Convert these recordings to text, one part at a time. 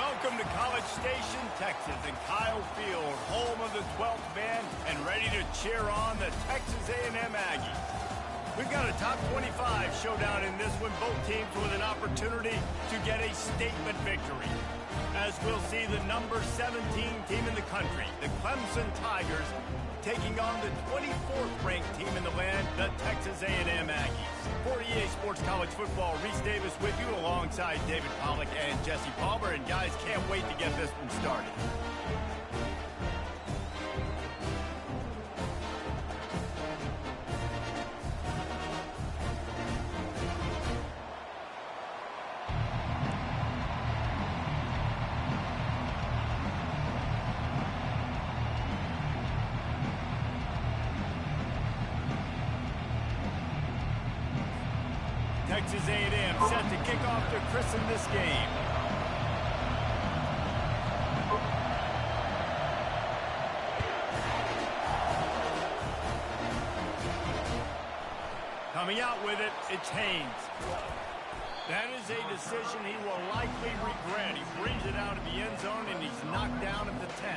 Welcome to College Station, Texas, and Kyle Field, home of the 12th man, and ready to cheer on the Texas A&M Aggies. We've got a top 25 showdown in this one, both teams with an opportunity to get a statement victory. As we'll see the number 17 team in the country, the Clemson Tigers, taking on the 24th ranked team in the land, the Texas A&M Aggies. For EA Sports College Football, Reese Davis with you alongside David Pollack and Jesse Palmer. And guys, can't wait to get this one started. Texas A&M set to kick off to christen this game. Coming out with it, it's Haynes. That is a decision he will likely regret. He brings it out of the end zone and he's knocked down at the 10.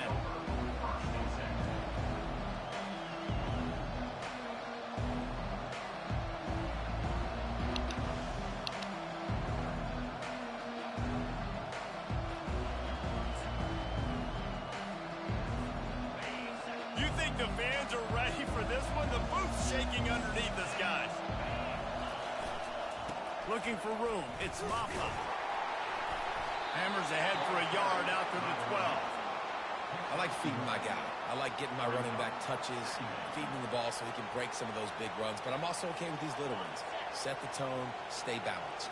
The fans are ready for this one. The booth's shaking underneath us, guys. Looking for room. It's Maffa. Hammers ahead for a yard out to the 12. I like feeding my guy. I like getting my running back touches, feeding the ball so he can break some of those big runs. But I'm also okay with these little ones. Set the tone, stay balanced.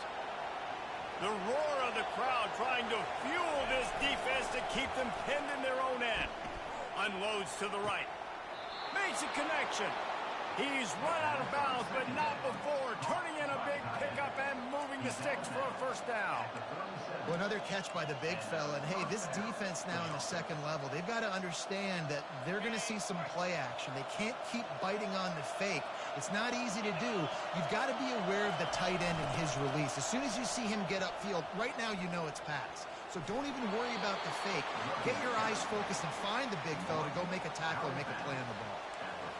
The roar of the crowd trying to fuel this defense to keep them pinned in their own end. Unloads to the right. Makes a connection. He's run out of bounds, but not before. Turning in a big pickup and moving the sticks for a first down. Well, another catch by the big fella. And, hey, this defense now in the second level, they've got to understand that they're going to see some play action. They can't keep biting on the fake. It's not easy to do. You've got to be aware of the tight end and his release. As soon as you see him get upfield, right now you know it's pass. So don't even worry about the fake. Get your eyes focused and find the big fella to go make a tackle and make a play on the ball.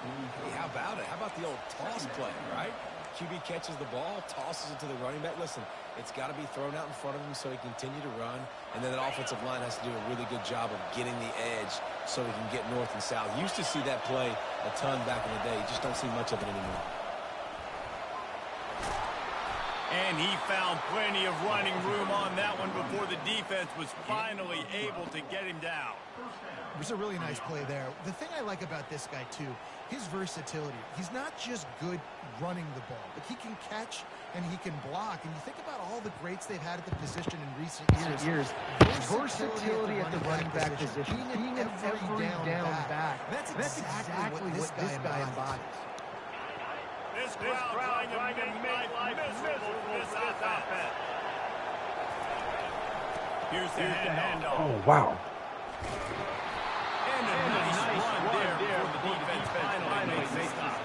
Hey, how about it? How about the old toss play, right? QB catches the ball, tosses it to the running back. Listen, it's got to be thrown out in front of him so he can continue to run. And then that offensive line has to do a really good job of getting the edge so he can get north and south. Used to see that play a ton back in the day. You just don't see much of it anymore. And he found plenty of running room on that one before the defense was finally able to get him down. It was a really nice play there. The thing I like about this guy, too, his versatility. He's not just good running the ball, but he can catch and he can block. And you think about all the greats they've had at the position in recent years. Versatility at the running back position. Being an every down back. That's exactly what this guy embodies. This crowd trying to make life miserable for this offense. Here's the handoff. Oh, wow. And a nice run there before the defense finally makes a stop.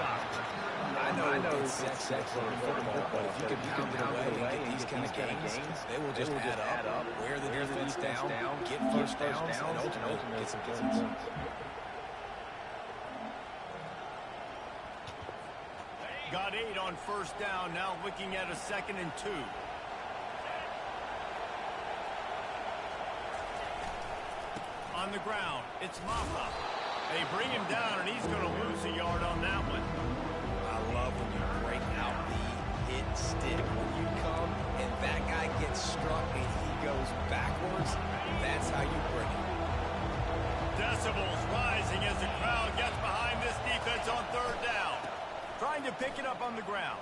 I know it's sexy football, but if you can pound it away and get these kind of games, they will just add up, wear the defense down, get first downs, and ultimately get some points. Got 8 on first down, now looking at a 2nd and 2. On the ground, it's Maffa. They bring him down, and he's going to lose a yard on that one. I love when you break out the hit stick. When you come and that guy gets struck and he goes backwards, that's how you break it. Decibels rising as the crowd gets behind this defense on third down. Trying to pick it up on the ground.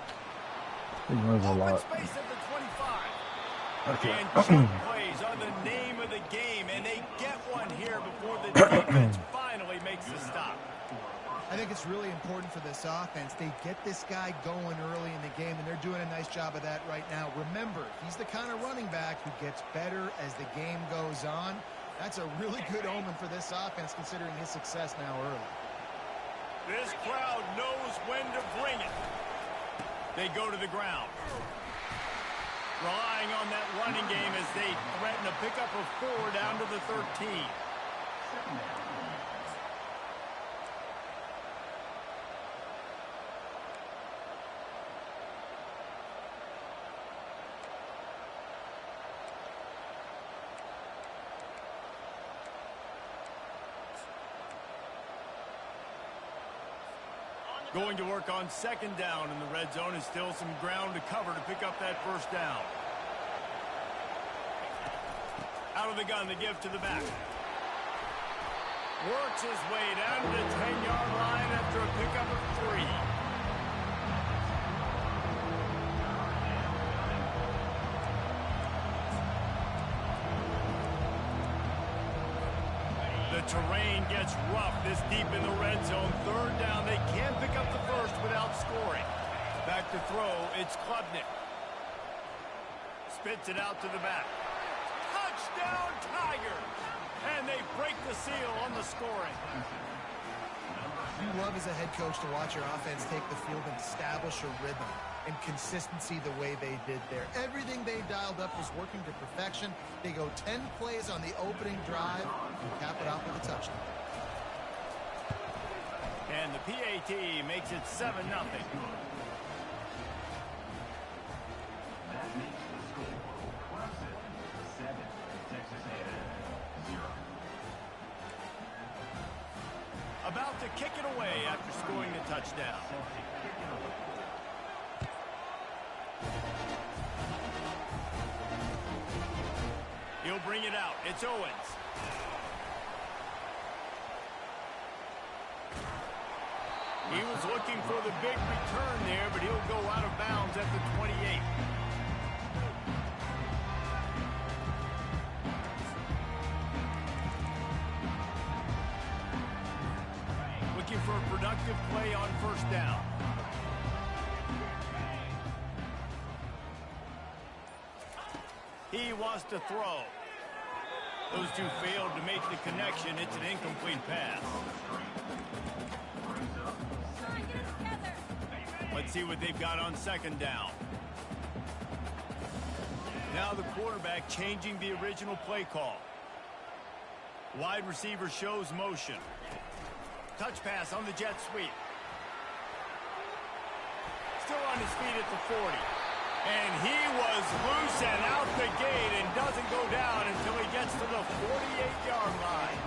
He runs a lot. Space at the 25. Okay. And jump plays are the name of the game, and they get one here before the defense finally makes the stop. I think it's really important for this offense. They get this guy going early in the game, and they're doing a nice job of that right now. Remember, he's the kind of running back who gets better as the game goes on. That's a really good omen for this offense, considering his success now early. This crowd knows when to bring it. They go to the ground. Relying on that running game as they threaten a pickup of 4 down to the 13. Going to work on second down in the red zone, is still some ground to cover to pick up that first down. Out of the gun, the give to the back. Works his way down to the 10-yard line after a pickup of 3. The terrain gets rough this deep in the red zone. Third down, they can't pick up the first without scoring. Back to throw, it's Klubnik. Spits it out to the back. Touchdown, Tigers! And they break the seal on the scoring. You love as a head coach to watch your offense take the field and establish a rhythm and consistency the way they did there. Everything they dialed up was working to perfection. They go 10 plays on the opening drive and cap it off with a touchdown. And the PAT makes it 7-0. About to kick it away after scoring the touchdown. He'll bring it out. It's Owens. He was looking for the big return there, but he'll go out of bounds at the 28. Looking for a productive play on first down. He wants to throw. Those two failed to make the connection. It's an incomplete pass. Let's see what they've got on second down. Now the quarterback changing the original play call. Wide receiver shows motion. Touch pass on the jet sweep. Still on his feet at the 40. And he was loose and out the gate and doesn't go down until he gets to the 48-yard line.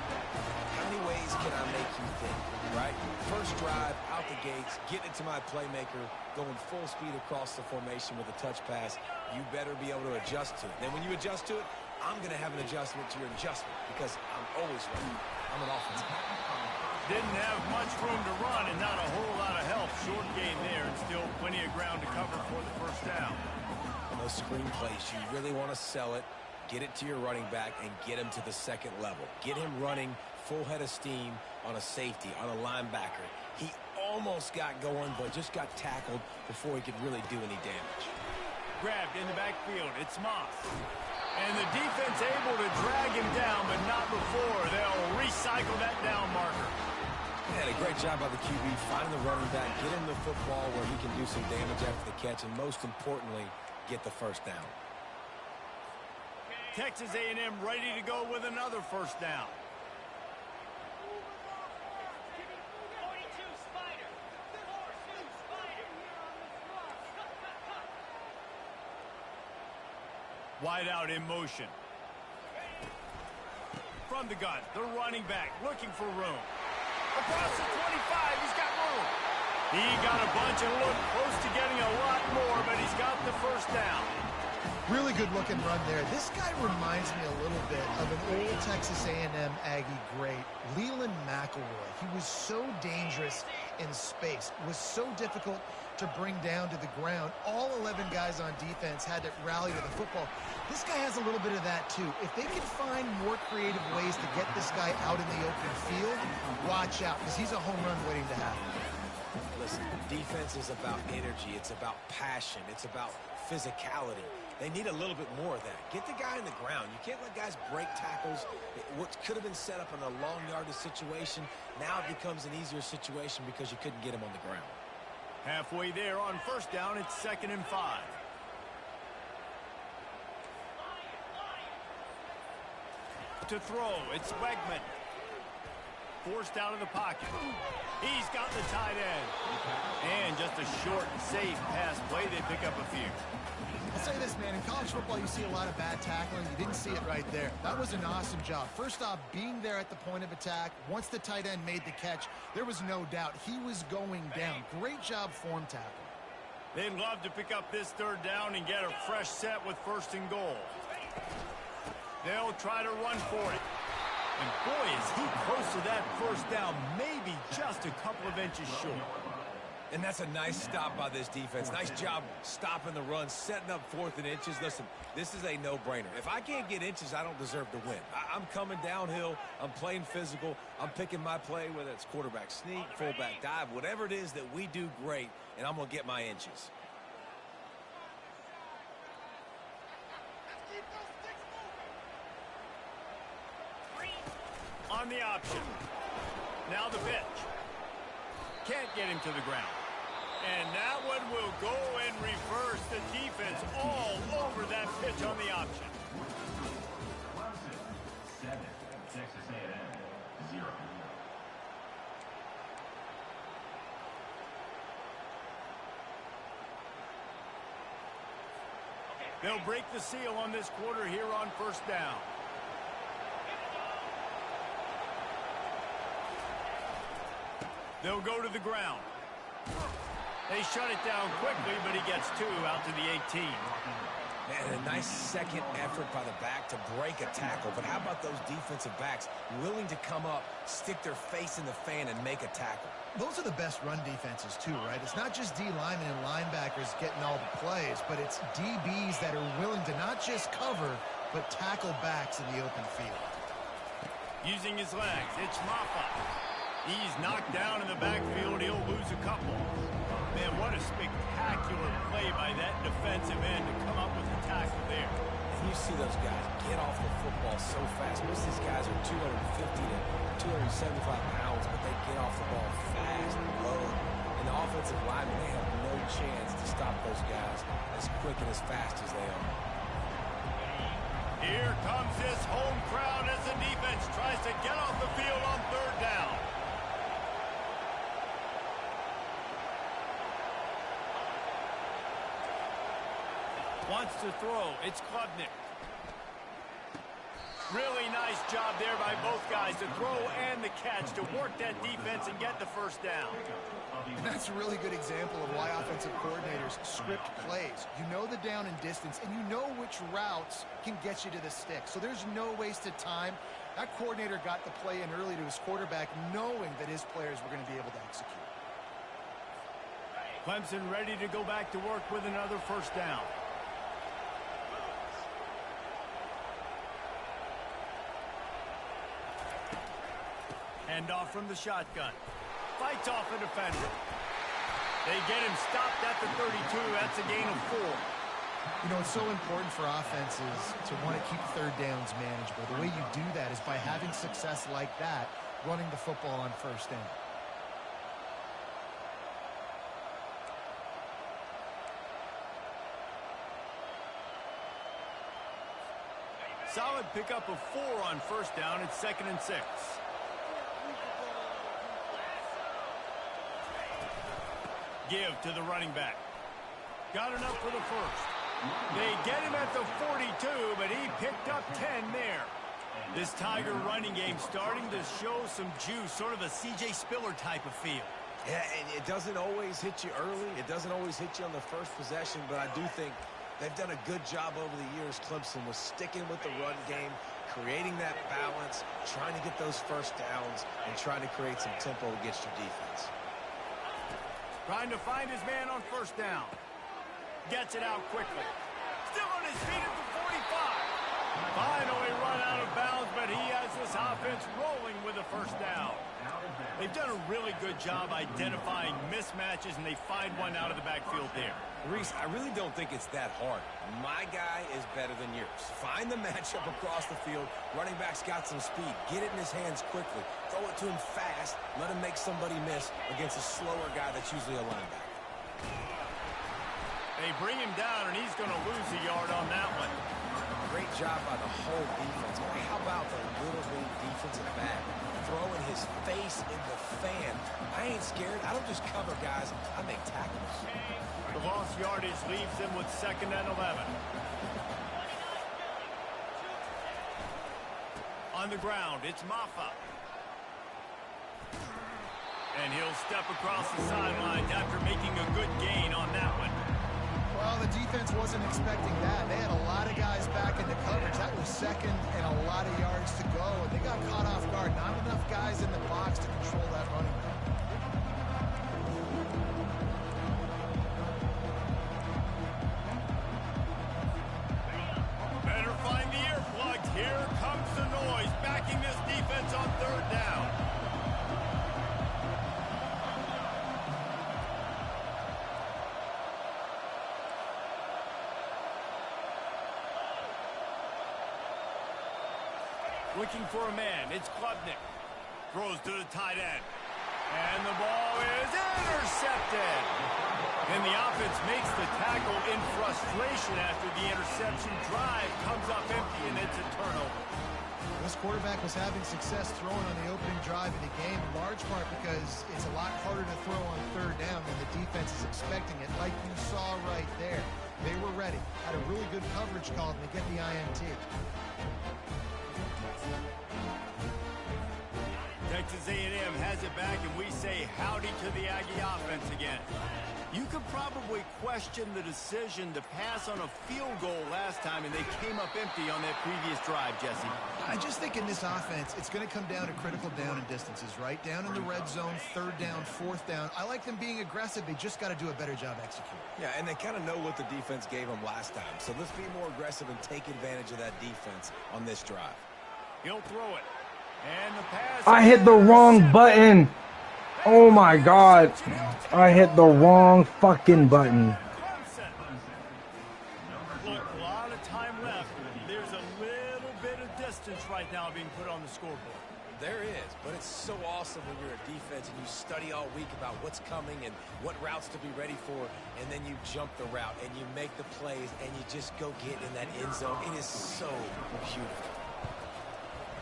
How many ways can I make you think, right? First drive, out the gates, getting it to my playmaker, going full speed across the formation with a touch pass. You better be able to adjust to it. Then when you adjust to it, I'm going to have an adjustment to your adjustment because I'm always ready. I'm an offensive guy. Didn't have much room to run and not a whole lot of help. Short game there and still plenty of ground to cover for the first down. Those screen plays, you really want to sell it, get it to your running back, and get him to the second level. Get him running full head of steam on a safety, on a linebacker. He almost got going, but just got tackled before he could really do any damage. Grabbed in the backfield. It's Moss. And the defense able to drag him down, but not before. They'll recycle that down marker. Yeah, a great job by the QB, finding the running back, get him the football where he can do some damage after the catch, and most importantly, get the first down. Texas A&M ready to go with another first down. Wide out in motion. From the gun, the running back looking for room. Across the 25, he's got room. He got a bunch and looked close to getting a lot more, but he's got the first down. Really good looking run there. This guy reminds me a little bit of an old Texas A&M Aggie great, Leland McElroy. He was so dangerous in space, was so difficult to bring down to the ground. All 11 guys on defense had to rally to the football. This guy has a little bit of that too. If they can find more creative ways to get this guy out in the open field, watch out, because he's a home run waiting to happen. Listen, defense is about energy. It's about passion. It's about physicality. They need a little bit more of that. Get the guy in the ground. You can't let guys break tackles. What could have been set up in a long yardage situation, now it becomes an easier situation because you couldn't get him on the ground. Halfway there on first down, it's 2nd and 5. To throw, it's Wegman. Forced out of the pocket. He's got the tight end. And just a short, safe pass play. They pick up a few. I'll say this, man. In college football, you see a lot of bad tackling. You didn't see it right there. That was an awesome job. First off, being there at the point of attack. Once the tight end made the catch, there was no doubt he was going down. Great job form tackle. They'd love to pick up this third down and get a fresh set with 1st and goal. They'll try to run for it. And boy, is he close to that 1st down, maybe just a couple of inches short. And that's a nice stop by this defense. Nice job stopping the run, setting up 4th and inches. Listen, this is a no-brainer. If I can't get inches, I don't deserve to win. I'm coming downhill. I'm playing physical. I'm picking my play, whether it's quarterback sneak, fullback dive, whatever it is that we do great, and I'm going to get my inches. On the option. Now the pitch. Can't get him to the ground. And that one will go and reverse the defense all over that pitch on the option. Clemson 7, Texas A&M 0. They'll break the seal on this quarter here on 1st down. They'll go to the ground. They shut it down quickly, but he gets 2 out to the 18. Man, a nice second effort by the back to break a tackle. But how about those defensive backs willing to come up, stick their face in the fan, and make a tackle? Those are the best run defenses, too, right? It's not just D linemen and linebackers getting all the plays, but it's DBs that are willing to not just cover, but tackle backs in the open field. Using his legs, it's Maffa. He's knocked down in the backfield. He'll lose a couple. Man, what a spectacular play by that defensive end to come up with a tackle there. And you see those guys get off the football so fast. Most of these guys are 250 to 275 pounds, but they get off the ball fast and low. And the offensive linemen, they have no chance to stop those guys as quick and as fast as they are. Here comes this home crowd as the defense tries to get off the field on 3rd down. Wants to throw. It's Klubnik. Really nice job there by both guys to throw and the catch to work that defense and get the 1st down. And that's a really good example of why offensive coordinators script plays. You know the down and distance, and you know which routes can get you to the stick. So there's no wasted time. That coordinator got the play in early to his quarterback, knowing that his players were going to be able to execute. Clemson ready to go back to work with another 1st down. Hand off from the shotgun. Fights off a defender. They get him stopped at the 32. That's a gain of 4. You know, it's so important for offenses to want to keep 3rd downs manageable. The way you do that is by having success like that, running the football on 1st down. Solid pickup of 4 on 1st down. It's 2nd and 6. Give to the running back. Got enough for the 1st. They get him at the 42, but he picked up 10 there. This Tiger running game starting to show some juice, sort of a C.J. Spiller type of feel. Yeah, and it doesn't always hit you early. It doesn't always hit you on the first possession, but I do think they've done a good job over the years, Clemson, with sticking with the run game, creating that balance, trying to get those 1st downs, and trying to create some tempo against your defense. Trying to find his man on 1st down. Gets it out quickly. Still on his feet at the 45. Finally run out of bounds, but he has this offense rolling with a 1st down. They've done a really good job identifying mismatches, and they find one out of the backfield there. Reese, I really don't think it's that hard. My guy is better than yours. Find the matchup across the field. Running back's got some speed. Get it in his hands quickly. Throw it to him fast. Let him make somebody miss against a slower guy that's usually a linebacker. They bring him down, and he's going to lose a yard on that one. great job by the whole defense. But how about the little bitty defensive back throwing his face in the fan? I ain't scared. I don't just cover guys. I make tackles. The lost yardage leaves them with 2nd and 11. On the ground, it's Maffa. And he'll step across the sidelines after making a good gain on that one. Well, the defense wasn't expecting that. They had a lot of guys back into coverage. That was 2nd and a lot of yards to go. And they got caught off guard. Not enough guys in the box to control that running back. Better find the earplugs. Here comes the noise, backing this defense on 3rd down. Looking for a man. It's Klubnik. Throws to the tight end. And the ball is intercepted. And the offense makes the tackle in frustration after the interception. Drive comes up empty, and it's a turnover. This quarterback was having success throwing on the opening drive of the game, in large part because it's a lot harder to throw on 3rd down than the defense is expecting it, like you saw right there. They were ready. Had a really good coverage call, and they get the INT. Texas A&M has it back, and we say howdy to the Aggie offense again. You could probably question the decision to pass on a field goal last time, and they came up empty on that previous drive, Jesse. I just think in this offense, it's going to come down to critical down and distances, right? Down in the red zone, 3rd down, 4th down. I like them being aggressive. They just got to do a better job executing. Yeah, and they kind of know what the defense gave them last time. So let's be more aggressive and take advantage of that defense on this drive. He'll throw it. And the pass. I hit the wrong button. Oh my God. I hit the wrong fucking button. Look, a lot of time left. There's a little bit of distance right now being put on the scoreboard. There is, but it's so awesome when you're a defense and you study all week about what's coming and what routes to be ready for, and then you jump the route and you make the plays and you just go get in that end zone. It is so beautiful.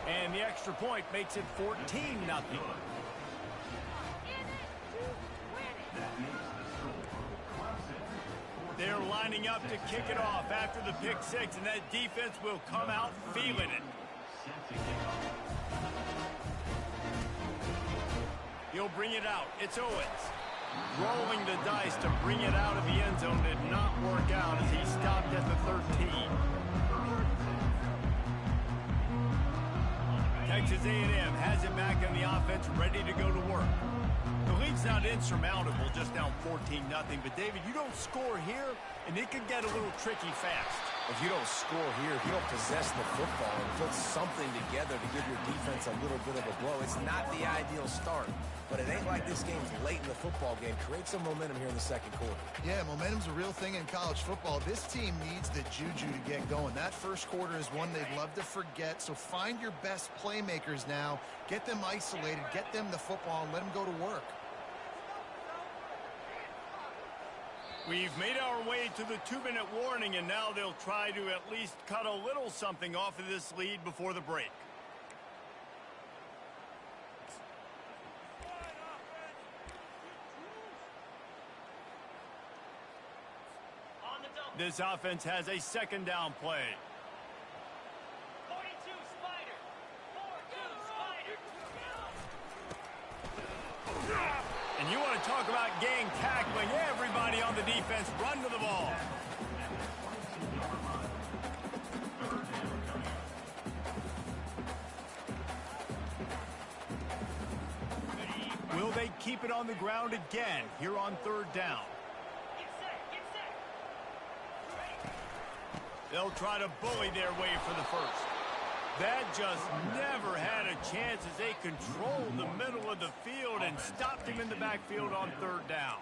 And the extra point makes it 14-0. They're lining up to kick it off after the pick 6, and that defense will come out feeling it. He'll bring it out. It's Owens. Rolling the dice to bring it out of the end zone did not work out as he stopped at the 13. Texas A&M has it back on the offense, ready to go to work. The lead's not insurmountable, just down 14-0. But, David, you don't score here, and it could get a little tricky fast. If you don't score here, if you don't possess the football and put something together to give your defense a little bit of a blow, it's not the ideal start. But it ain't like this game's late in the football game. Create some momentum here in the 2nd quarter. Yeah, momentum's a real thing in college football. This team needs the juju to get going. That 1st quarter is one they'd love to forget. So find your best playmakers now. Get them isolated. Get them the football and let them go to work. We've made our way to the 2-minute warning, and now they'll try to at least cut a little something off of this lead before the break. This offense has a 2nd down play. 42 Spider. 42 Spider. And you want to talk about gang tackling. Everybody on the defense run to the ball. Will they keep it on the ground again here on 3rd down? They'll try to bully their way for the 1st. That just never had a chance as they controlled the middle of the field and stopped him in the backfield on 3rd down.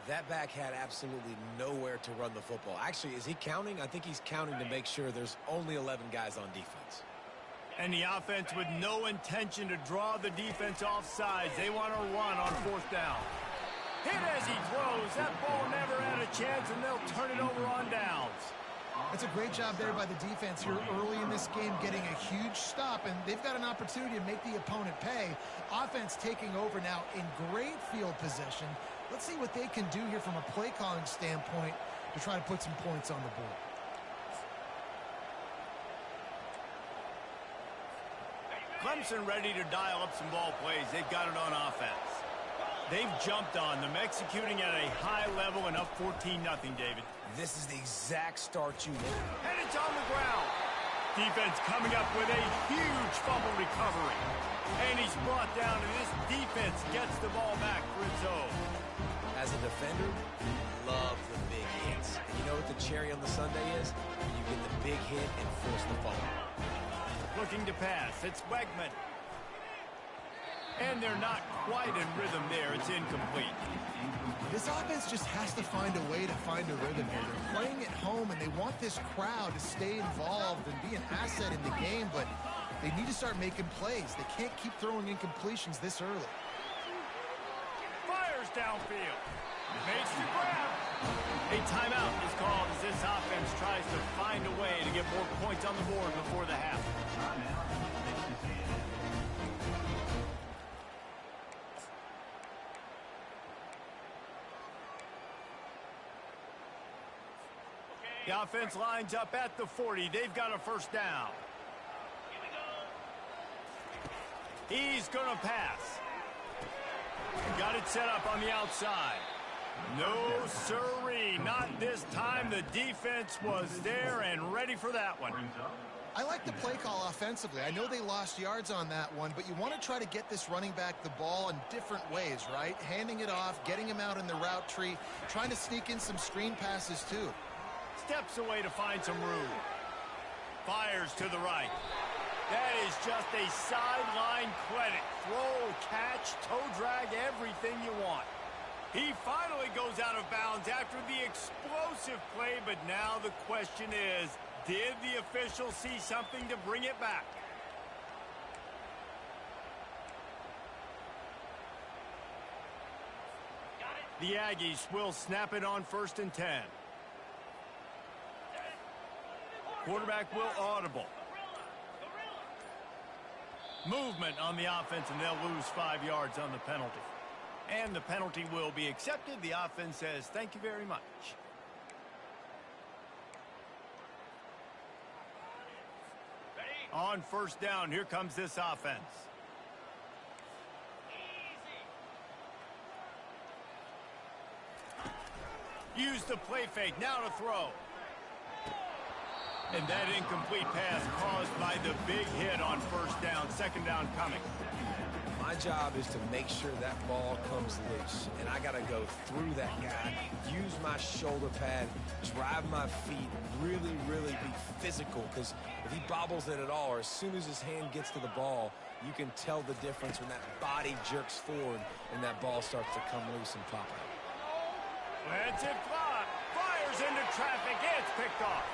That back had absolutely nowhere to run the football. Actually, is he counting? I think he's counting to make sure there's only 11 guys on defense. And the offense with no intention to draw the defense off sides. They want to run on 4th down. Hit as he throws. That ball never had a chance, and they'll turn it over on downs. It's a great job there by the defense here early in this game, getting a huge stop, and they've got an opportunity to make the opponent pay. Offense taking over now in great field position. Let's see what they can do here from a play calling standpoint to try to put some points on the board. Clemson ready to dial up some ball plays. They've got it on offense. They've jumped on them, executing at a high level and up 14-0, David. This is the exact start you want. And it's on the ground. Defense coming up with a huge fumble recovery. And he's brought down, and this defense gets the ball back for its own. As a defender, love the big hits. And you know what the cherry on the sundae is? When you get the big hit and force the fumble. Looking to pass. It's Wegman. And they're not quite in rhythm there. It's incomplete. This offense just has to find a way to find a rhythm here. They're playing at home, and they want this crowd to stay involved and be an asset in the game, but they need to start making plays. They can't keep throwing incompletions this early. Fires downfield. Makes the grab. A timeout is called as this offense tries to find a way to get more points on the board before the half. The offense lines up at the 40. They've got a first down. He's going to pass. Got it set up on the outside. No, sirree. Not this time. The defense was there and ready for that one. I like the play call offensively. I know they lost yards on that one, but you want to try to get this running back the ball in different ways, right? Handing it off, getting him out in the route tree, trying to sneak in some screen passes too. Steps away to find some room. Fires to the right. That is just a sideline credit. Throw, catch, toe drag, everything you want. He finally goes out of bounds after the explosive play, but now the question is, did the official see something to bring it back? The Aggies will snap it on 1st and 10. Quarterback will audible. Movement on the offense, and they'll lose 5 yards on the penalty. And the penalty will be accepted. The offense says, thank you very much. On 1st down, here comes this offense. Use the play fake, now to throw. And that incomplete pass caused by the big hit on 1st down, 2nd down coming. My job is to make sure that ball comes loose, and I got to go through that guy, use my shoulder pad, drive my feet, really, really be physical, because if he bobbles it at all, or as soon as his hand gets to the ball, you can tell the difference when that body jerks forward and that ball starts to come loose and pop out. That's it, blocked. Fires into traffic. It's picked off.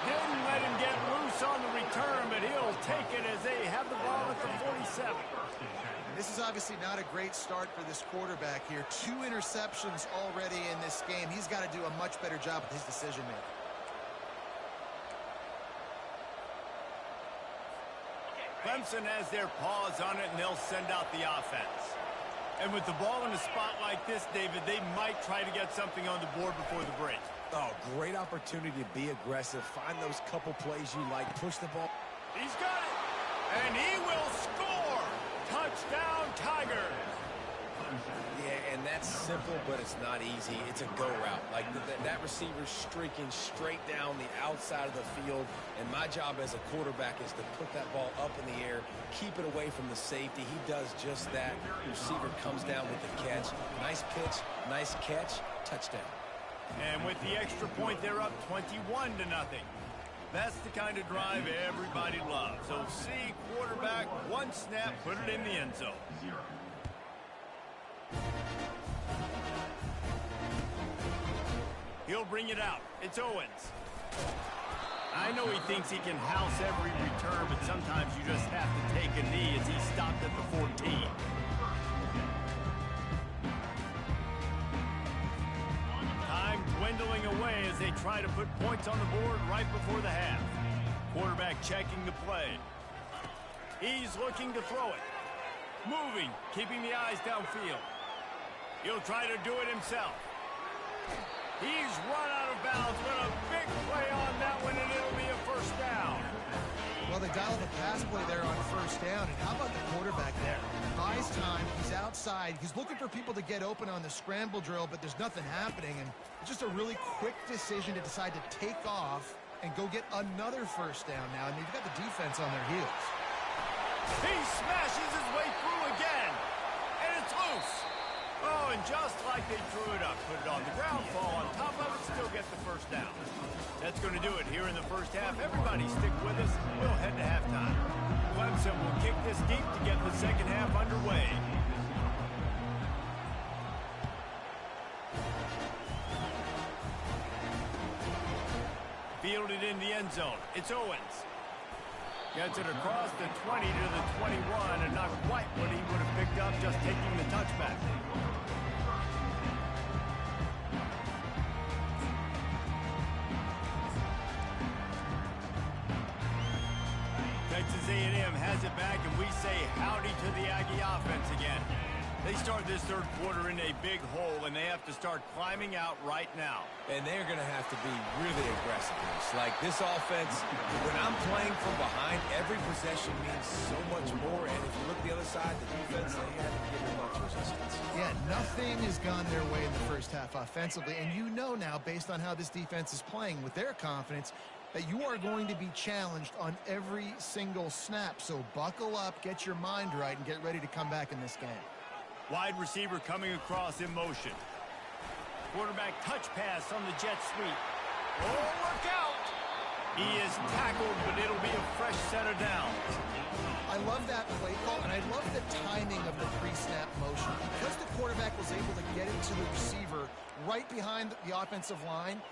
Didn't let him get loose on the return, but he'll take it as they have the ball at the 47. This is obviously not a great start for this quarterback here. 2 interceptions already in this game. He's got to do a much better job with his decision making. Clemson has their paws on it, and they'll send out the offense. And with the ball in a spot like this, David, they might try to get something on the board before the break. Oh, great opportunity to be aggressive. Find those couple plays you like. Push the ball. He's got it. And he will score. Touchdown, Tigers. Yeah, and that's simple, but it's not easy. It's a go route. Like that receiver's streaking straight down the outside of the field, and my job as a quarterback is to put that ball up in the air, keep it away from the safety. He does just that. The receiver comes down with the catch. Nice pitch, nice catch, touchdown. And with the extra point, they're up 21-0. That's the kind of drive everybody loves. So see, quarterback, 1 snap, put it in the end zone. He'll bring it out. It's Owens. I know he thinks he can house every return, but sometimes you just have to take a knee as he stopped at the 14. peeling away as they try to put points on the board right before the half. Quarterback checking the play. He's looking to throw it. Moving, keeping the eyes downfield. He'll try to do it himself. He's run out of bounds, but a big play on that one, and it'll be a first down. Well, they dialed a pass play there on first down, and how about the quarterback there? Buys time, he's outside, he's looking for people to get open on the scramble drill, but there's nothing happening, and just a really quick decision to decide to take off and go get another first down now, and they've got the defense on their heels. He smashes his way through again, and it's loose. Oh, and just like they drew it up, put it on the ground, fall on top of it, still get the first down. That's going to do it here in the first half. Everybody stick with us. We'll head to halftime. Clemson will kick this deep to get the second half underway. Fielded in the end zone. It's Owens. Gets it across the 20 to the 21, and not quite what he would have picked up just taking the touchback. Texas A&M has it back, and we say howdy to the Aggie offense again. They start this third quarter in a big hole, and they have to start climbing out right now. And they're going to have to be really aggressive. Like this offense, when I'm playing from behind, every possession means so much more. And if you look the other side, the defense, they haven't given much resistance. Yeah, nothing has gone their way in the first half offensively. And you know now, based on how this defense is playing with their confidence, that you are going to be challenged on every single snap. So buckle up, get your mind right, and get ready to come back in this game. Wide receiver coming across in motion. Quarterback touch pass on the jet sweep. Oh, look out! He is tackled, but it'll be a fresh set of downs. I love that play call, and I love the timing of the pre-snap motion. Because the quarterback was able to get it to the receiver right behind the offensive line,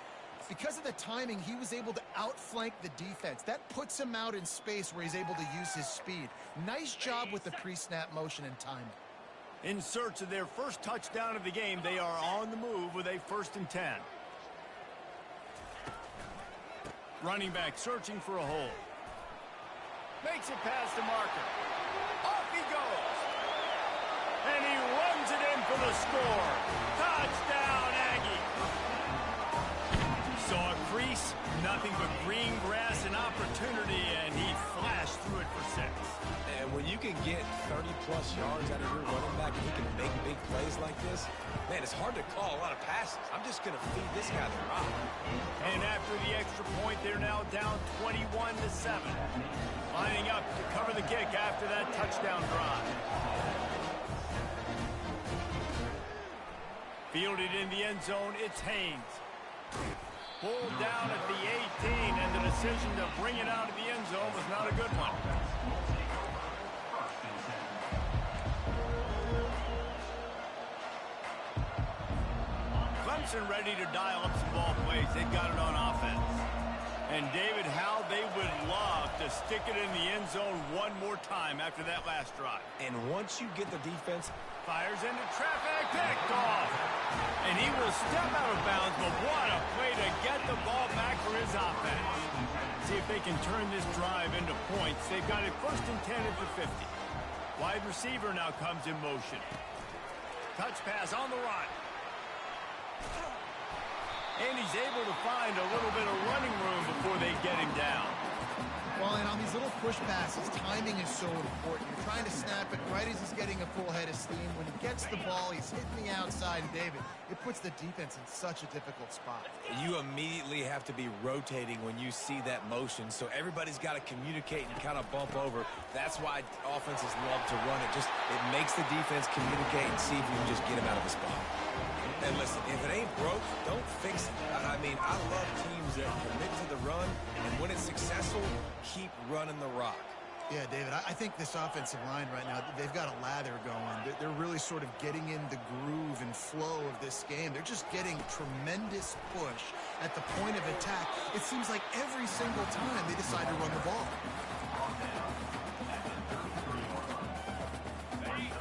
because of the timing, he was able to outflank the defense. That puts him out in space where he's able to use his speed. Nice job with the pre-snap motion and timing. In search of their first touchdown of the game, they are on the move with a 1st and 10. Running back searching for a hole. Makes it past the marker. Off he goes. And he runs it in for the score. Touchdown, Aggie. Saw a crease, nothing but green grass and opportunity, and he flashed through it for 6. And when you can get 30-plus yards out of your running back and he can make big plays like this, man, it's hard to call a lot of passes. I'm just going to feed this guy the rock. And after the extra point, they're now down 21-7. Lining up to cover the kick after that touchdown drive. Fielded in the end zone, it's Haynes. Pulled down at the 18, and the decision to bring it out of the end zone was not a good one. Clemson ready to dial up some ball plays. They've got it on offense. And David, how they would love to stick it in the end zone one more time after that last drive. And once you get the defense, fires into traffic, picked off. And he will step out of bounds, but what a play to get the ball back for his offense. See if they can turn this drive into points. They've got it 1st and 10 at the 50. Wide receiver now comes in motion. Touch pass on the run. And he's able to find a little bit of running room before they get him down. Well, and on these little push passes, timing is so important. You're trying to snap it right as he's getting a full head of steam. When he gets the ball, he's hitting the outside. And David, it puts the defense in such a difficult spot. you immediately have to be rotating when you see that motion. So everybody's got to communicate and kind of bump over. That's why offenses love to run it. It makes the defense communicate and see if you can just get him out of the spot. And listen, if it ain't broke, don't fix it. I mean, I love teams that commit to the run, and when it's successful, keep running the rock. Yeah, David, I think this offensive line right now, they've got a lather going. They're really sort of getting in the groove and flow of this game. They're just getting tremendous push at the point of attack. It seems like every single time they decide to run the ball.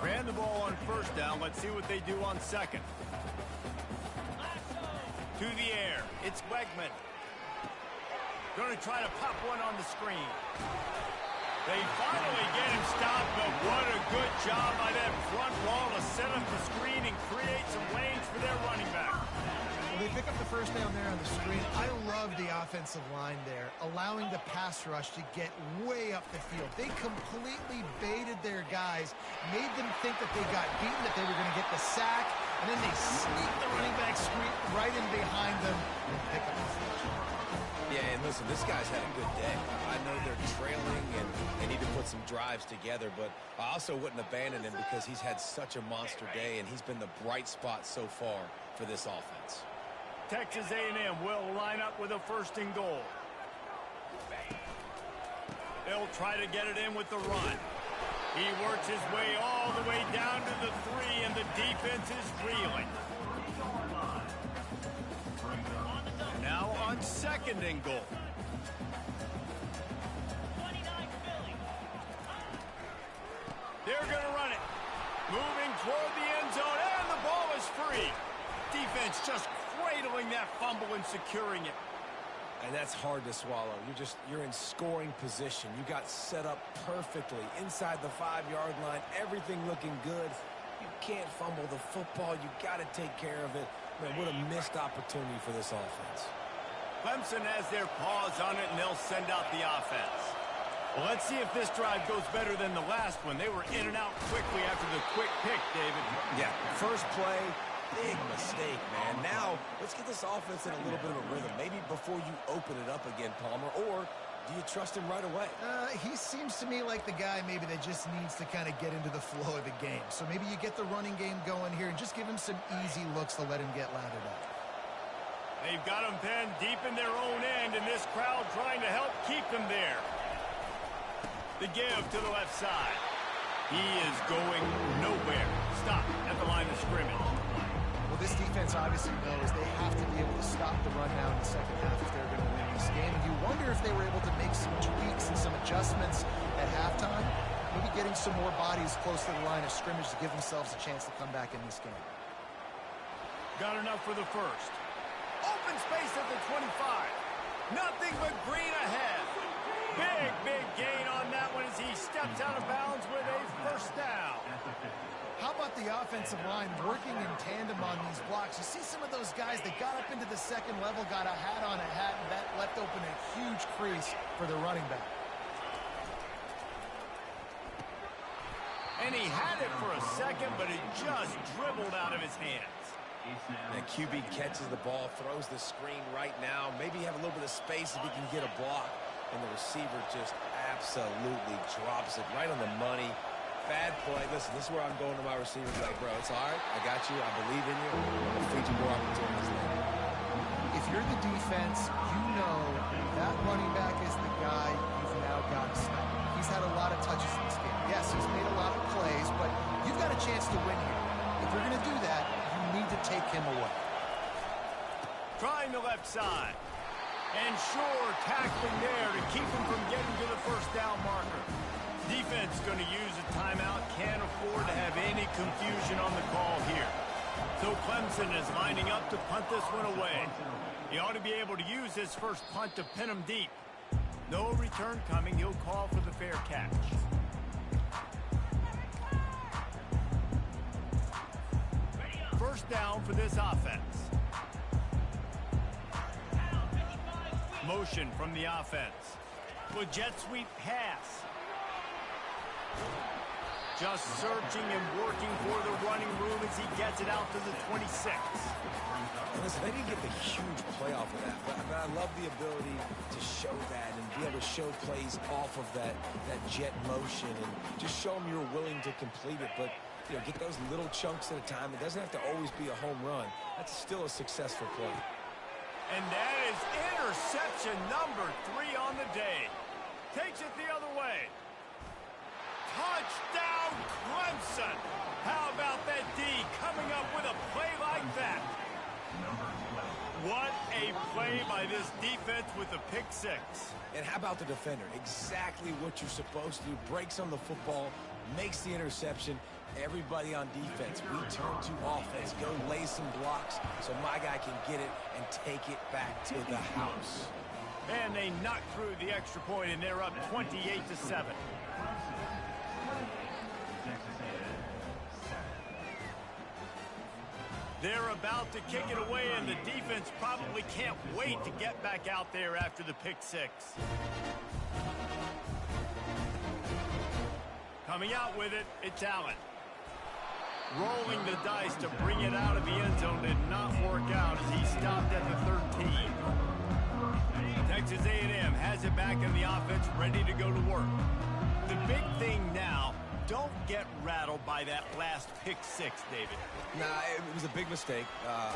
Ran the ball on first down. Let's see what they do on second. To the air. It's Wegman. Going to try to pop one on the screen. They finally get him stopped, but what a good job by that front wall to set up the screen and create some lanes for their running back. Well, they pick up the first down there on the screen. I love the offensive line there, allowing the pass rush to get way up the field. They completely baited their guys, made them think that they got beaten, that they were going to get the sack, and then they sneaked the running back screen right in behind them and pick up the first. Yeah, and listen, this guy's had a good day. I know they're trailing and they need to put some drives together, but I also wouldn't abandon him because he's had such a monster day and he's been the bright spot so far for this offense. Texas A&M will line up with a first and goal. They'll try to get it in with the run. He works his way all the way down to the 3, and the defense is reeling. Now on second and goal. They're going to run it. Moving toward the end zone, and the ball is free. Defense just cradling that fumble and securing it. And that's hard to swallow. You're in scoring position. You got set up perfectly inside the 5-yard line. Everything looking good. You can't fumble the football. You got to take care of it. Man, what a missed opportunity for this offense. Clemson has their paws on it, and they'll send out the offense. Well, let's see if this drive goes better than the last one. They were in and out quickly after the quick pick, David. Yeah, first play, big mistake, man. Now, let's get this offense in a little bit of a rhythm. Maybe before you open it up again, Palmer, or do you trust him right away? He seems to me like the guy maybe that just needs to kind of get into the flow of the game. So maybe you get the running game going here and just give him some easy looks to let him get lathered up. They've got him pinned deep in their own end, and this crowd trying to help keep them there. The give to the left side. He is going nowhere. Stop at the line of scrimmage. Well, this defense obviously knows they have to be able to stop the run now in the second half if they're going to win this game. And you wonder if they were able to make some tweaks and some adjustments at halftime, maybe getting some more bodies close to the line of scrimmage to give themselves a chance to come back in this game. Got enough for the first. Open space at the 25. Nothing but green ahead. Big gain on that one as he steps out of bounds with a first down. How about the offensive line working in tandem on these blocks? You see some of those guys that got up into the second level, got a hat on a hat, and that left open a huge crease for the running back. And he had it for a second, but it just dribbled out of his hands. And QB catches the ball, throws the screen right now. Maybe have a little bit of space if he can get a block. And the receiver just absolutely drops it right on the money. Bad play. Listen, this is where I'm going to my receiver. Like, bro, it's all right. I got you. I believe in you. I'm going to feed you more opportunities later. If you're the defense, you know that running back is the guy you've now got to stop. He's had a lot of touches in this game. Yes, he's made a lot of plays, but you've got a chance to win here. If you're going to do that, you need to take him away. Trying the left side. And sure, tackling there to keep him from getting to the first down marker. Defense going to use a timeout. Can't afford to have any confusion on the call here. So Clemson is lining up to punt this one away. He ought to be able to use his first punt to pin him deep. No return coming. He'll call for the fair catch. First down for this offense. Motion from the offense. With jet sweep pass. Just searching and working for the running room as he gets it out to the 26. Listen, they didn't get the huge play off of that, but I love the ability to show that and be able to show plays off of that jet motion and just show them you're willing to complete it. But, you know, get those little chunks at a time. It doesn't have to always be a home run. That's still a successful play. And that is interception number 3 on the day. Takes it the other way. Touchdown, Clemson. How about that D coming up with a play like that? What a play by this defense with a pick 6. And how about the defender? Exactly what you're supposed to do. Breaks on the football, makes the interception, Everybody on defense, we turn to offense. Go lay some blocks so my guy can get it and take it back to the house. And they knock through the extra point, and they're up 28-7. They're about to kick it away, and the defense probably can't wait to get back out there after the pick six. Coming out with it, it's Allen. Rolling the dice to bring it out of the end zone did not work out as he stopped at the 13. Texas A&M has it back in the offense, ready to go to work. The big thing now, don't get rattled by that last pick six, David. Nah, it was a big mistake.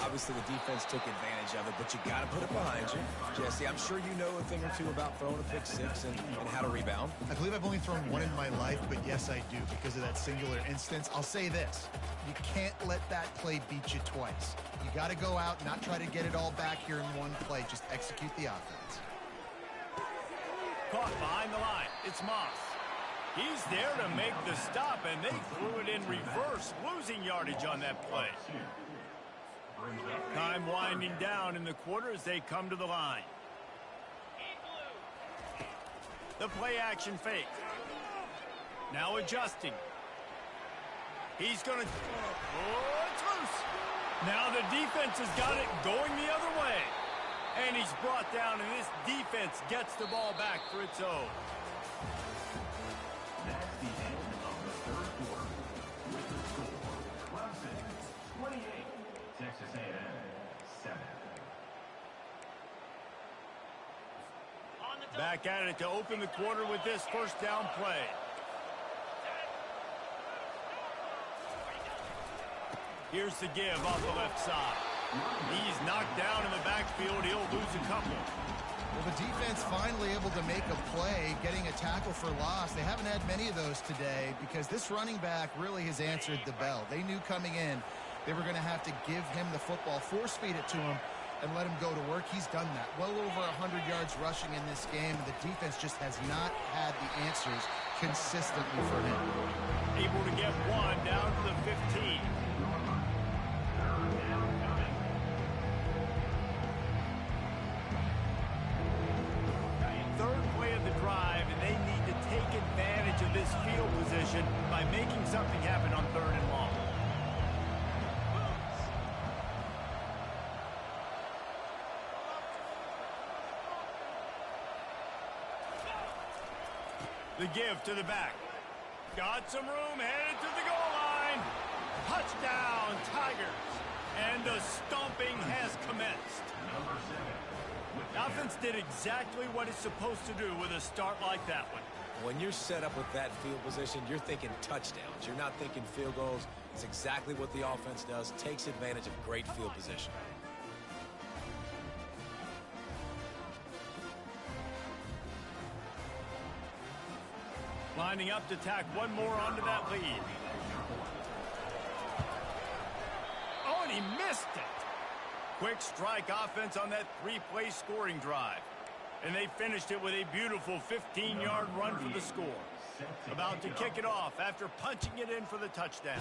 Obviously, the defense took advantage of it, but you got to put it behind you. Jesse, I'm sure you know a thing or two about throwing a pick six and how to rebound. I believe I've only thrown one in my life, but yes, I do because of that singular instance. I'll say this. You can't let that play beat you twice. You got to go out, not try to get it all back here in one play. Just execute the offense. Caught behind the line. It's Moss. He's there to make the stop, and they threw it in reverse, losing yardage on that play. Time winding down in the quarter as they come to the line. The play action fake. Now adjusting. He's going to... Oh, it's loose. Now the defense has got it going the other way. And he's brought down, and this defense gets the ball back for its own. That's the end of the third quarter. With the score, Clemson 28, Texas A&M 7. Back at it to open the quarter with this first down play. Here's the give off the left side. He's knocked down in the backfield. He'll lose a couple. Well, the defense finally able to make a play, getting a tackle for loss. They haven't had many of those today because this running back really has answered the bell. They knew coming in they were going to have to give him the football, force feed it to him, and let him go to work. He's done that. Well over 100 yards rushing in this game, and the defense just has not had the answers consistently for him. Able to get one down to the 15. Third play of the drive, and they need to take advantage of this field position by making something happen on 3rd and long. The give to the back. Got some room, headed to the goal line. Touchdown, Tigers. And the stomping has commenced. The offense did exactly what it's supposed to do with a start like that one. When you're set up with that field position, you're thinking touchdowns. You're not thinking field goals. It's exactly what the offense does. Takes advantage of great field position. Lining up to tack one more onto that lead. Oh, and he missed it. Quick strike offense on that 3-play scoring drive. And they finished it with a beautiful 15-yard run for the score. About to kick it off after punching it in for the touchdown.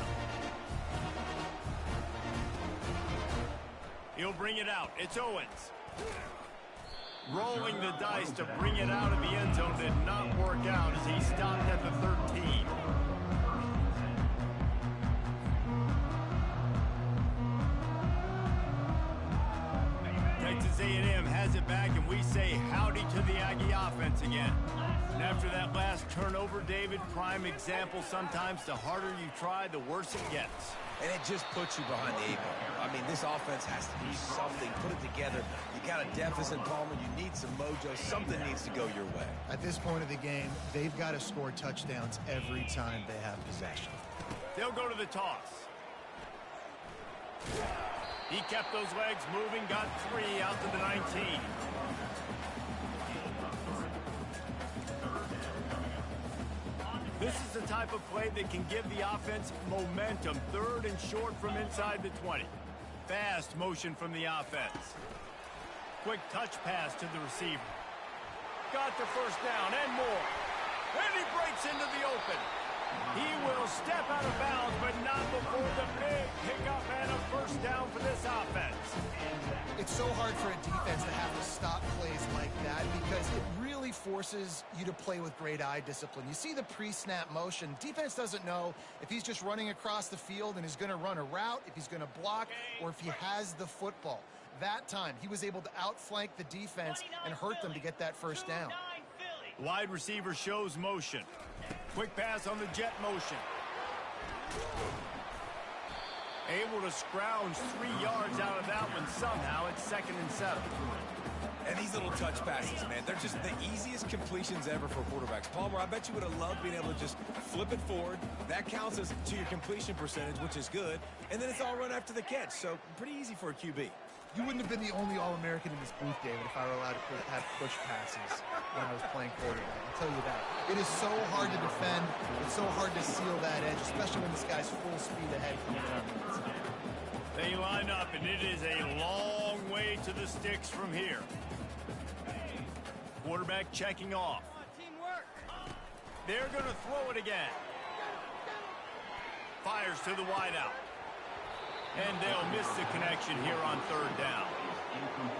He'll bring it out. It's Owens. Rolling the dice to bring it out of the end zone did not work out as he stopped at the 13. Texas A&M has it back, and we say howdy to the Aggie offense again. And after that last turnover, David, prime example, sometimes the harder you try, the worse it gets. And it just puts you behind the 8-ball. I mean, this offense has to do something. Put it together. You got a deficit, Palmer. You need some mojo. Something needs to go your way. At this point of the game, they've got to score touchdowns every time they have possession. They'll go to the toss. He kept those legs moving, got 3 out to the 19. This is the type of play that can give the offense momentum. 3rd and short from inside the 20. Fast motion from the offense. Quick touch pass to the receiver. Got the first down and more. And he breaks into the open. He will step out of bounds, but not before the big pickup and a first down for this offense. It's so hard for a defense to have to stop plays like that because it really forces you to play with great eye discipline. You see the pre-snap motion. Defense doesn't know if he's just running across the field and is going to run a route, if he's going to block, or if he has the football. That time, he was able to outflank the defense and hurt them to get that first down. Wide receiver shows motion. Quick pass on the jet motion. Able to scrounge 3 yards out of that one somehow. It's 2nd and 7. And these little touch passes, man, they're just the easiest completions ever for quarterbacks. Palmer, I bet you would have loved being able to just flip it forward. That counts as to your completion percentage, which is good. And then it's all run after the catch, so pretty easy for a QB. You wouldn't have been the only All-American in this booth, David, if I were allowed to have push passes when I was playing quarterback. I'll tell you that. It is so hard to defend. It's so hard to seal that edge, especially when this guy's full speed ahead coming around the inside. They line up, and it is a long way to the sticks from here. Quarterback checking off. They're going to throw it again. Fires to the wideout. And they'll miss the connection here on 3rd down.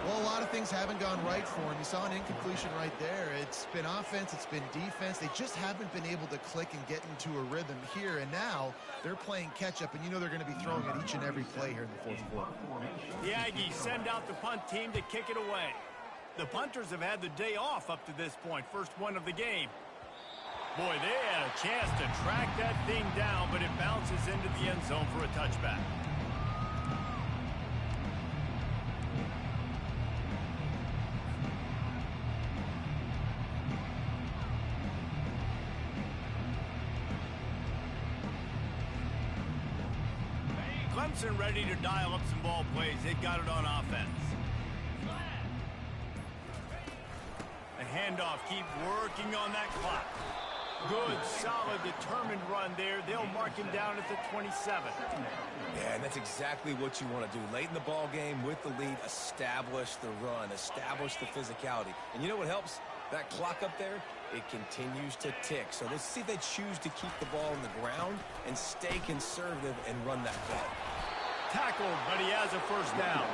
Well, a lot of things haven't gone right for him. You saw an incompletion right there. It's been offense, it's been defense. They just haven't been able to click and get into a rhythm here. And now they're playing catch-up, and you know they're going to be throwing at each and every play here in the 4th quarter. The Aggies send out the punt team to kick it away. The punters have had the day off up to this point. First one of the game. Boy, they had a chance to track that thing down, but it bounces into the end zone for a touchback. Clemson ready to dial up some ball plays. They've got it on offense. The handoff, keep working on that clock. Good, solid, determined run there. They'll mark him down at the 27. Yeah, and that's exactly what you want to do. Late in the ball game with the lead, establish the run, establish the physicality. And you know what helps? That clock up there, it continues to tick. So let's see if they choose to keep the ball on the ground and stay conservative and run that play. Tackled, but he has a first down.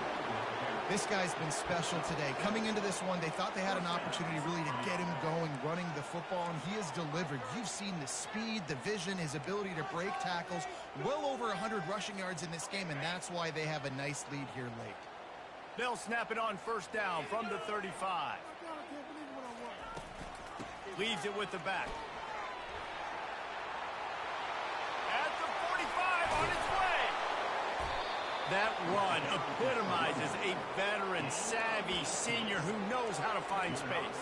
This guy's been special today. Coming into this one, they thought they had an opportunity really to get him going, running the football, and he has delivered. You've seen the speed, the vision, his ability to break tackles. Well over 100 rushing yards in this game, and that's why they have a nice lead here late. They'll snap it on first down from the 35. Leaves it with the back. At the 45, on its way. That run epitomizes a veteran, savvy senior who knows how to find space.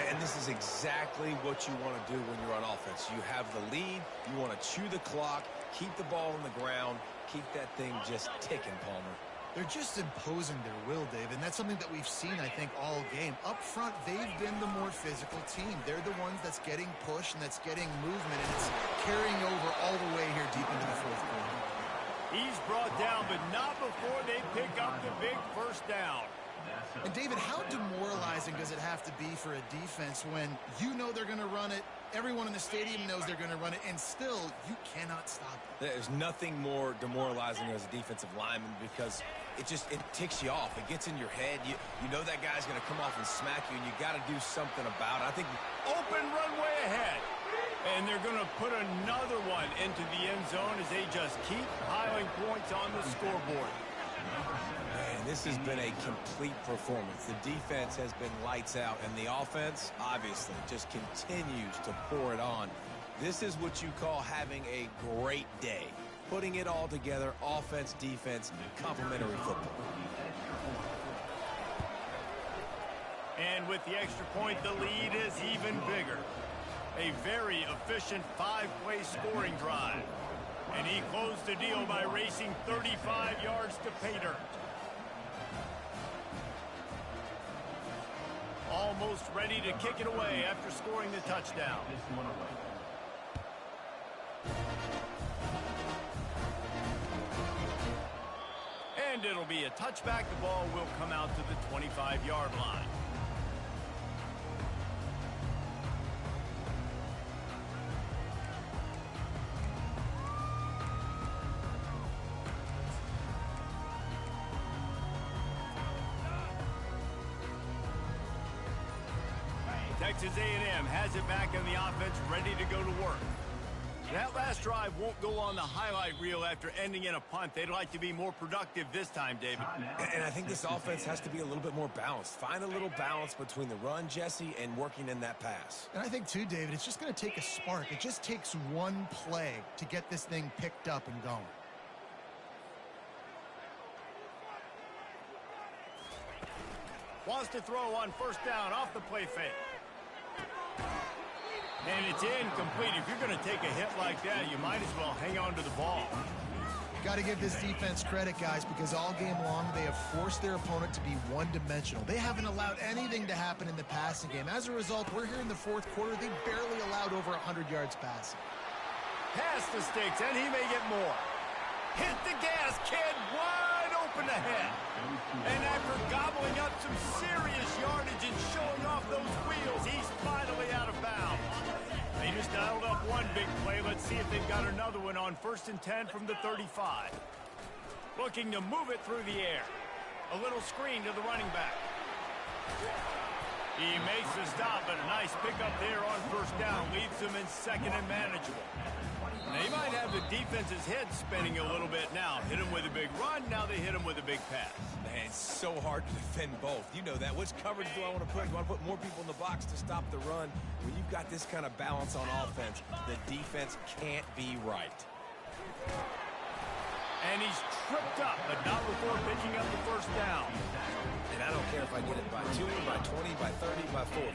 And this is exactly what you want to do when you're on offense. You have the lead, you want to chew the clock, keep the ball on the ground, keep that thing just ticking, Palmer. They're just imposing their will, Dave, and that's something that we've seen, I think, all game. Up front, they've been the more physical team. They're the ones that's getting pushed and that's getting movement, and it's carrying over all the way here deep into the 4th quarter. He's brought down, but not before they pick up the big first down. And, David, how demoralizing does it have to be for a defense when you know they're going to run it, everyone in the stadium knows they're going to run it, and still you cannot stop it? There's nothing more demoralizing as a defensive lineman because it ticks you off. It gets in your head. You know that guy's going to come off and smack you, and you got to do something about it. I think open runway ahead. And they're going to put another one into the end zone as they just keep piling points on the scoreboard. Man, this has been a complete performance. The defense has been lights out, and the offense, obviously, just continues to pour it on. This is what you call having a great day. Putting it all together, offense, defense, complementary football. And with the extra point, the lead is even bigger. A very efficient 5-play scoring drive. And he closed the deal by racing 35 yards to pay dirt. Almost ready to kick it away after scoring the touchdown. And it'll be a touchback. The ball will come out to the 25-yard line. Texas A&M has it back on the offense, ready to go to work. That last drive won't go on the highlight reel after ending in a punt. They'd like to be more productive this time, David. And I think this offense has to be a little bit more balanced. Find a little balance between the run, Jesse, and working in that pass. And I think, too, David, it's just going to take a spark. It just takes one play to get this thing picked up and going. Wants to throw on first down off the play fake. And it's incomplete. If you're going to take a hit like that, you might as well hang on to the ball. Got to give this defense credit, guys, because all game long they have forced their opponent to be one-dimensional. They haven't allowed anything to happen in the passing game. As a result, we're here in the fourth quarter. They barely allowed over 100 yards passing. Past the sticks, and he may get more. Hit the gas, kid. Wide open ahead. And after gobbling up some serious yardage and showing off those wheels, he's finally out of bounds. They just dialed up one big play. Let's see if they've got another one on 1st and 10 from the 35. Looking to move it through the air. A little screen to the running back. He makes the stop, but a nice pickup there on first down. Leaves them in second and manageable. They might have the defense's head spinning a little bit now. Hit him with a big run, now they hit him with a big pass. Man, it's so hard to defend both. You know that. Which coverage do I want to put? Do I want to put more people in the box to stop the run? When you've got this kind of balance on offense, the defense can't be right. And he's tripped up, but not before picking up the first down. And I don't care if I get it by 2, by 20, by 30, by 40.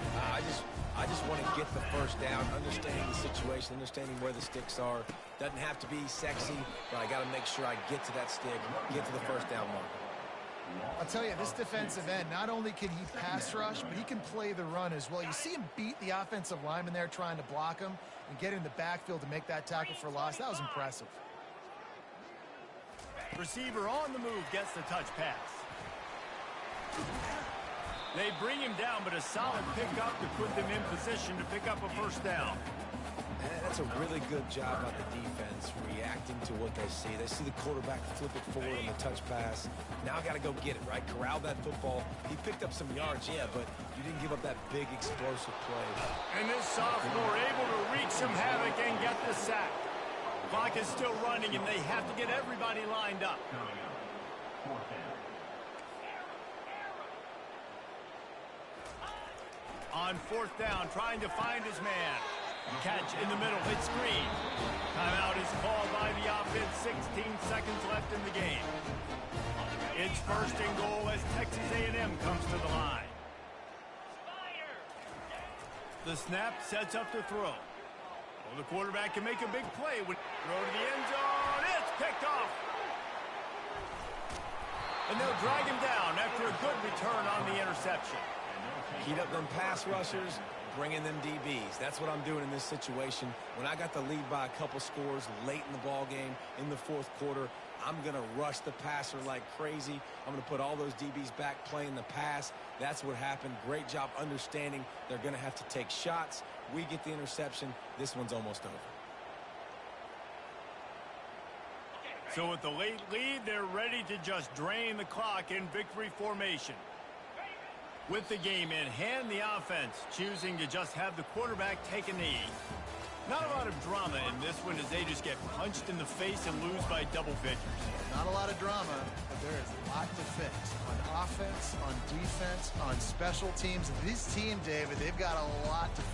I just want to get the first down, understanding the situation, understanding where the sticks are. Doesn't have to be sexy, but I got to make sure I get to that stick, get to the first down mark. I'll tell you, this defensive end, not only can he pass rush, but he can play the run as well. You see him beat the offensive lineman there trying to block him and get in the backfield to make that tackle for loss. That was impressive. Receiver on the move gets the touch pass. They bring him down, but a solid pickup to put them in position to pick up a first down. And that's a really good job by the defense, reacting to what they see. They see the quarterback flip it forward on the touch pass. Now I got to go get it, right? Corral that football. He picked up some yards, yeah, but you didn't give up that big explosive play. And this sophomore able to wreak some havoc and get the sack. Clock is still running, and they have to get everybody lined up. On fourth down, trying to find his man. Catch in the middle, hit screen. Timeout is called by the offense, 16 seconds left in the game. It's 1st and goal as Texas A&M comes to the line. The snap sets up the throw. Well, the quarterback can make a big play. Throw to the end zone, it's picked off. And they'll drag him down after a good return on the interception. Heat up them pass rushers, bring in them DBs. That's what I'm doing in this situation. When I got the lead by a couple scores late in the ball game in the fourth quarter, I'm going to rush the passer like crazy. I'm going to put all those DBs back playing the pass. That's what happened. Great job understanding they're going to have to take shots. We get the interception. This one's almost over. So with the late lead, they're ready to just drain the clock in victory formation. With the game in hand, the offense choosing to just have the quarterback take a knee. Not a lot of drama in this one as they just get punched in the face and lose by double figures. Not a lot of drama, but there is a lot to fix. On offense, on defense, on special teams. This team, David, they've got a lot to fix.